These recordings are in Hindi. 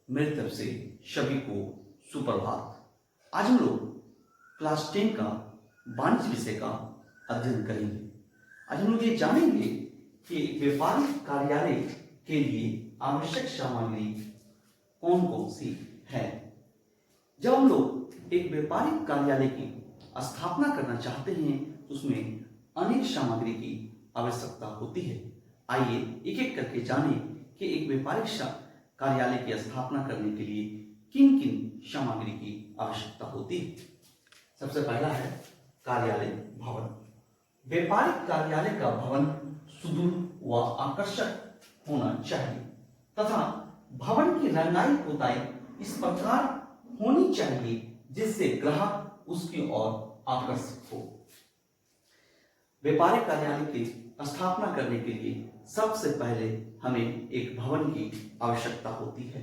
मेरी तरफ से सभी को सुप्रभात। आज हम लोग क्लास 10 का वाणिज्य विषय का अध्ययन करेंगे। आज हम लोग ये जानेंगे कि व्यापारिक कार्यालय के लिए आवश्यक सामग्री कौन कौन सी है। जब हम लोग एक व्यापारिक कार्यालय की स्थापना करना चाहते हैं तो उसमें अनेक सामग्री की आवश्यकता होती है। आइए एक एक करके जानें कि एक व्यापारिक कार्यालय की स्थापना करने के लिए किन किन सामग्री की आवश्यकता होती है। सबसे पहला है कार्यालय भवन। व्यापारिक कार्यालय का भवन सुदृढ़ व आकर्षक होना चाहिए तथा भवन की रंगाई पुताई इस प्रकार होनी चाहिए जिससे ग्राहक उसकी ओर आकर्षित हो। व्यापारिक कार्यालय की स्थापना करने के लिए सबसे पहले हमें एक भवन की आवश्यकता होती है।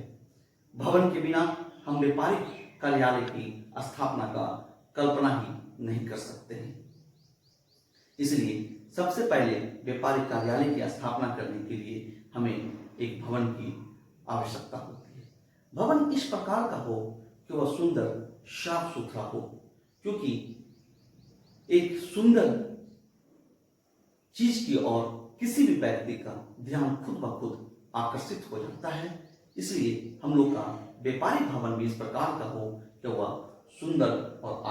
भवन के बिना हम व्यापारिक कार्यालय की स्थापना का कल्पना ही नहीं कर सकते हैं। इसलिए सबसे पहले व्यापारिक कार्यालय की स्थापना करने के लिए हमें एक भवन की आवश्यकता होती है। भवन इस प्रकार का हो कि वह सुंदर साफ सुथरा हो, क्योंकि एक सुंदर चीज की ओर किसी भी व्यक्ति का ध्यान खुद ब खुद आकर्षित हो जाता है। इसलिए हम लोग का व्यापारिक भवन भी इस प्रकार का हो कि वह सुंदर और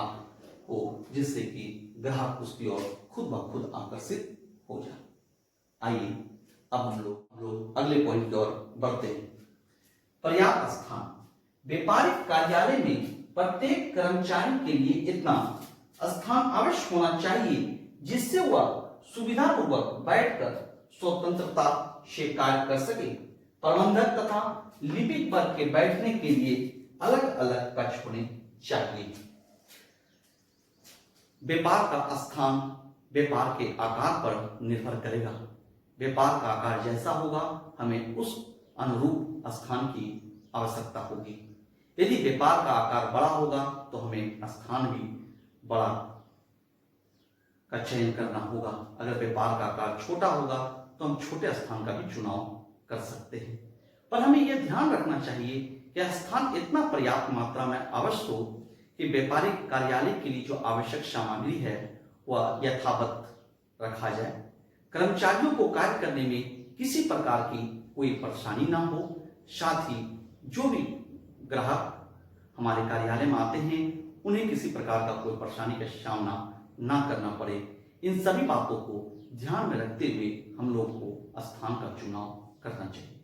हो, जिससे कि ग्राहक उसकी ओर खुद ब खुद आकर्षित हो जाए। आइए अब हम लोग अगले पॉइंट की ओर बढ़ते हैं। पर्याप्त स्थान। व्यापारिक कार्यालय में प्रत्येक कर्मचारी के लिए इतना स्थान अवश्य होना चाहिए जिससे वह सुविधापूर्वक बैठकर स्वतंत्रता से कार्य कर सके। प्रबंधक तथा लिपिक वर्ग के बैठने के लिए अलग अलग कक्ष होने चाहिए। व्यापार का स्थान व्यापार के आकार पर निर्भर करेगा। व्यापार का आकार जैसा होगा हमें उस अनुरूप स्थान की आवश्यकता होगी। यदि व्यापार का आकार बड़ा होगा तो हमें स्थान भी बड़ा का चयन करना होगा। अगर व्यापार का आकार छोटा होगा तो हम छोटे स्थान का भी चुनाव कर सकते हैं। पर हमें यह ध्यान रखना चाहिए कि स्थान इतना पर्याप्त मात्रा में अवश्य हो कि व्यापारिक कार्यालय के लिए जो आवश्यक सामग्री है वह यथावत रखा जाए। कर्मचारियों को कार्य करने में किसी प्रकार की कोई परेशानी ना हो। साथ ही जो भी ग्राहक हमारे कार्यालय में आते हैं उन्हें किसी प्रकार का कोई परेशानी का सामना ना करना पड़े। इन सभी बातों को ध्यान में रखते हुए हम लोग को स्थान का चुनाव करना चाहिए।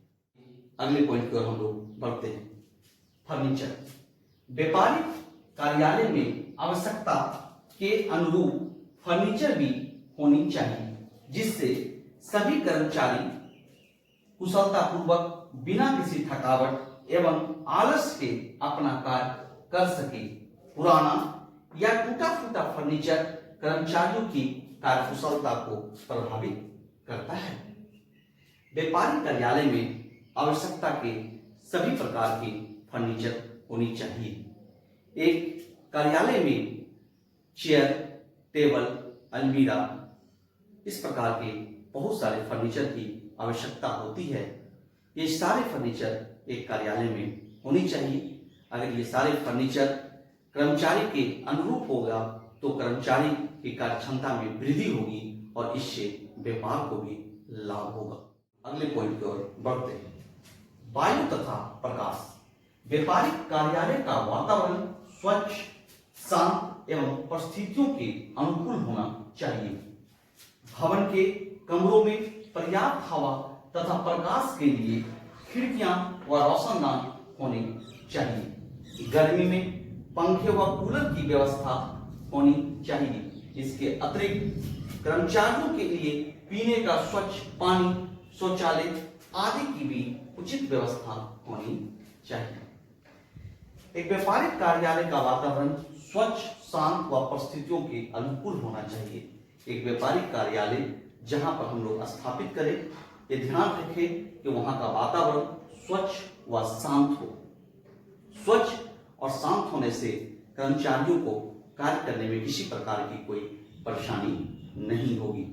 अगले पॉइंट की ओर हम लोग बढ़ते हैं। फर्नीचर। व्यापारिक कार्यालय में आवश्यकता के अनुरूप फर्नीचर भी होनी चाहिए जिससे सभी कर्मचारी कुशलतापूर्वक बिना किसी थकावट एवं आलस के अपना कार्य कर सके। पुराना या टूटा फूटा फर्नीचर कर्मचारियों की कार्यकुशलता को प्रभावित करता है। व्यापारिक कार्यालय में आवश्यकता के सभी प्रकार के फर्नीचर होनी चाहिए। एक कार्यालय में चेयर, टेबल, अलमीरा, इस प्रकार के बहुत सारे फर्नीचर की आवश्यकता होती है। ये सारे फर्नीचर एक कार्यालय में होनी चाहिए। अगर ये सारे फर्नीचर कर्मचारी के अनुरूप होगा तो कर्मचारी की कार्य क्षमता में वृद्धि होगी और इससे व्यापार को भी लाभ होगा। अगले पॉइंट की ओर बढ़ते हैं। वायु तथा प्रकाश। व्यापारिक कार्यालय का वातावरण स्वच्छ, शांत एवं परिस्थितियों के अनुकूल होना चाहिए। भवन के कमरों में पर्याप्त हवा तथा प्रकाश के लिए खिड़कियां व रोशनदान होने चाहिए। गर्मी में पंखे व कूलर की व्यवस्था होनी चाहिए। इसके अतिरिक्त कर्मचारियों के लिए पीने का स्वच्छ पानी, शौचालय आदि की भी उचित व्यवस्था होनी चाहिए। एक व्यापारिक कार्यालय का वातावरण स्वच्छ, शांत व परिस्थितियों के अनुकूल होना चाहिए। एक व्यापारिक कार्यालय जहां पर हम लोग स्थापित करें, ये ध्यान रखें कि वहां का वातावरण स्वच्छ व शांत हो। स्वच्छ और शांत होने से कर्मचारियों को कार्य करने में किसी प्रकार की कोई परेशानी नहीं होगी,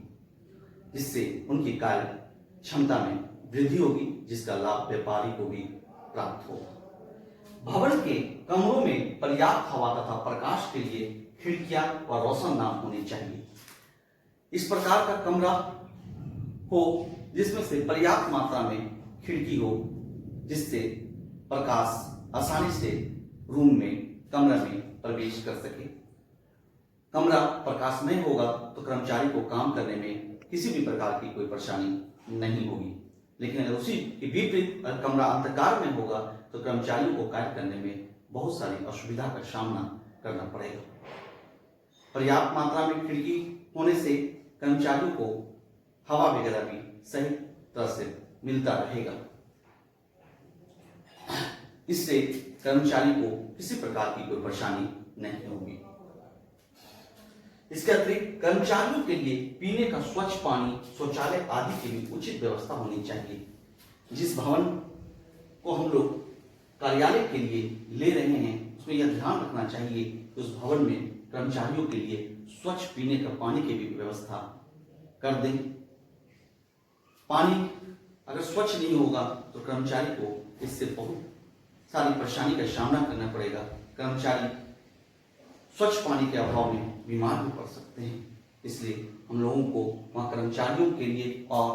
जिससे उनकी कार्य क्षमता में वृद्धि होगी, जिसका लाभ व्यापारी को भी प्राप्त होगा। भवन के कमरों में पर्याप्त हवा तथा प्रकाश के लिए खिड़कियां और रोशनदान होने चाहिए। इस प्रकार का कमरा हो जिसमें से पर्याप्त मात्रा में खिड़की हो, जिससे प्रकाश आसानी से रूम में, कमरा में प्रवेश कर सके। कमरा प्रकाशमय होगा तो कर्मचारी को काम करने में किसी भी प्रकार की कोई परेशानी नहीं होगी, लेकिन अगर उसी के विपरीत अगर कमरा अंधकार में होगा तो कर्मचारियों को कार्य करने में बहुत सारी असुविधा का सामना करना पड़ेगा। पर्याप्त मात्रा में खिड़की होने से कर्मचारियों को हवा वगैरह भी सही तरह से मिलता रहेगा। इससे कर्मचारी को किसी प्रकार की कोई परेशानी नहीं होगी। इसके अतिरिक्त कर्मचारियों के लिए पीने का स्वच्छ पानी, शौचालय आदि की भी उचित व्यवस्था होनी चाहिए। जिस भवन को हम लोग कार्यालय के लिए ले रहे हैं उसमें यह ध्यान रखना चाहिए कि उस भवन में कर्मचारियों के लिए स्वच्छ पीने का पानी की भी व्यवस्था कर दें। पानी अगर स्वच्छ नहीं होगा तो कर्मचारी को इससे बहुत सारी परेशानी का सामना करना पड़ेगा। कर्मचारी स्वच्छ पानी के अभाव में बीमार भी पड़ सकते हैं। इसलिए हम लोगों को वहाँ कर्मचारियों के लिए और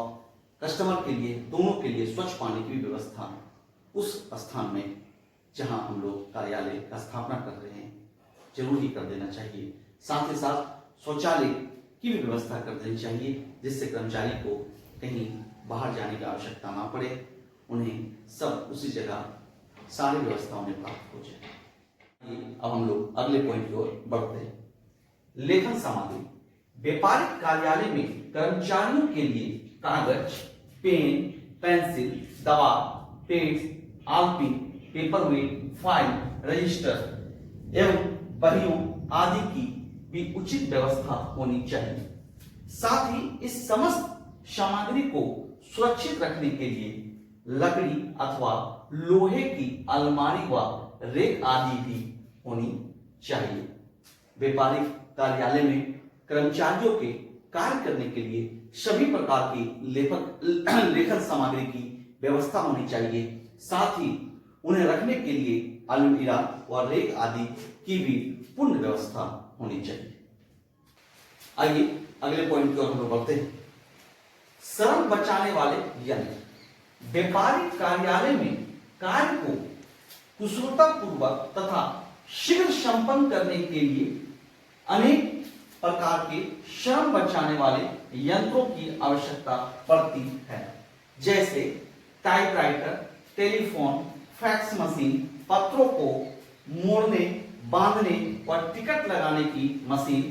कस्टमर के लिए, दोनों के लिए स्वच्छ पानी की व्यवस्था उस स्थान में जहां हम लोग कार्यालय का स्थापना कर रहे हैं जरूर ही कर देना चाहिए। साथ ही साथ शौचालय की भी व्यवस्था कर देनी चाहिए, जिससे कर्मचारी को कहीं बाहर जाने की आवश्यकता ना पड़े, उन्हें सब उसी जगह सारी व्यवस्था उन्हें प्राप्त हो जाए। अब हम लोग अगले पॉइंट की ओर बढ़ते हैं। लेखन सामग्री। व्यापारिक कार्यालय में कर्मचारियों के लिए कागज, पेन, पेंसिल, दवा, पेड्स, आलपिन, पेपरवेट, फाइल, रजिस्टर एवं बहियों आदि की भी उचित व्यवस्था होनी चाहिए। साथ ही इस समस्त सामग्री को सुरक्षित रखने के लिए लकड़ी अथवा लोहे की अलमारी व रेक आदि भी होनी चाहिए। व्यापारिक कार्यालय में कर्मचारियों के कार्य करने के लिए सभी प्रकार की लेखन सामग्री की व्यवस्था होनी चाहिए। साथ ही उन्हें रखने के लिए अलमीरा व रेक आदि की भी पूर्ण व्यवस्था होनी चाहिए। आइए अगले पॉइंट की ओर हम लोग बढ़ते हैं। श्रम बचाने वाले यंत्र। व्यापारिक कार्यालय में कार्य को कुशलता पूर्वक तथा शीघ्र संपन्न करने के लिए अनेक प्रकार के श्रम बचाने वाले यंत्रों की आवश्यकता पड़ती है, जैसे टाइपराइटर, टेलीफोन, फैक्स मशीन, पत्रों को मोड़ने, बांधने और टिकट लगाने की machine,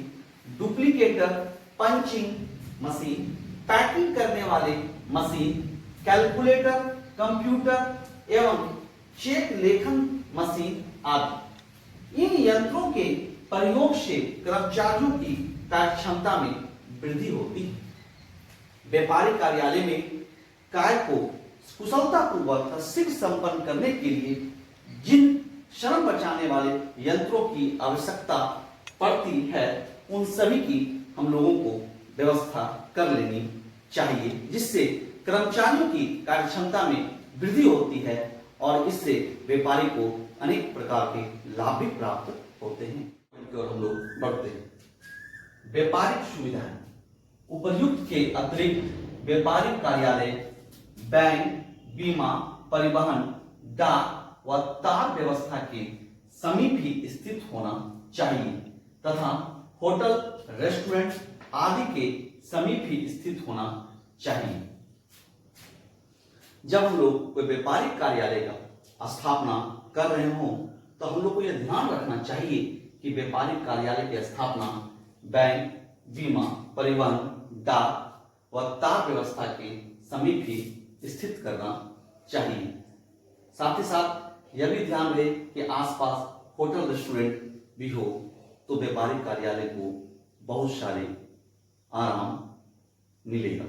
Duplicator, punching machine, packing करने वाले मशीन, कैलकुलेटर, कंप्यूटर एवं चेक लेखन मशीन आदि। इन यंत्रों के प्रयोग से कर्मचारियों की कार्यक्षमता में वृद्धि होती है। व्यापारिक कार्यालय में कार्य को कुशलता पूर्वक शीघ्र संपन्न करने के लिए जिन श्रम बचाने वाले यंत्रों की आवश्यकता पड़ती है उन सभी की हम लोगों को व्यवस्था कर लेनी चाहिए, जिससे कर्मचारियों की कार्यक्षमता में वृद्धि होती है और इससे व्यापारी को अनेक प्रकार के लाभ भी प्राप्त होते हैं। और हम लोग बढ़ते हैं। व्यापारिक सुविधाएं। उपर्युक्त के अतिरिक्त व्यापारिक कार्यालय बैंक, बीमा, परिवहन, डाक व तार व्यवस्था के समीप ही स्थित होना चाहिए तथा होटल, रेस्टोरेंट आदि के समीप ही स्थित होना चाहिए। जब हम लोग कोई व्यापारिक कार्यालय का स्थापना कर रहे हो तो हम लोग को यह ध्यान रखना चाहिए कि व्यापारिक कार्यालय की स्थापना बैंक, बीमा, परिवहन, डाक व तार व्यवस्था के समीप ही स्थित करना चाहिए। साथ ही साथ यह भी ध्यान रहे कि आसपास होटल, रेस्टोरेंट भी हो तो व्यापारिक कार्यालय को बहुत सारे आराम मिलेगा।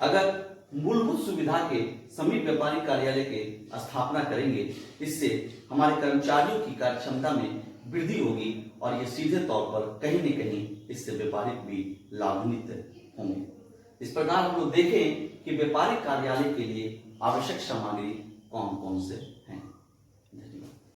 अगर मूलभूत सुविधा के समीप व्यापारिक कार्यालय के स्थापना करेंगे, इससे हमारे कर्मचारियों की कार्यक्षमता में वृद्धि होगी और ये सीधे तौर पर कहीं न कहीं इससे व्यापारिक भी लाभान्वित होंगे। इस प्रकार हम लोग देखें कि व्यापारिक कार्यालय के लिए आवश्यक सामग्री कौन कौन से हैं।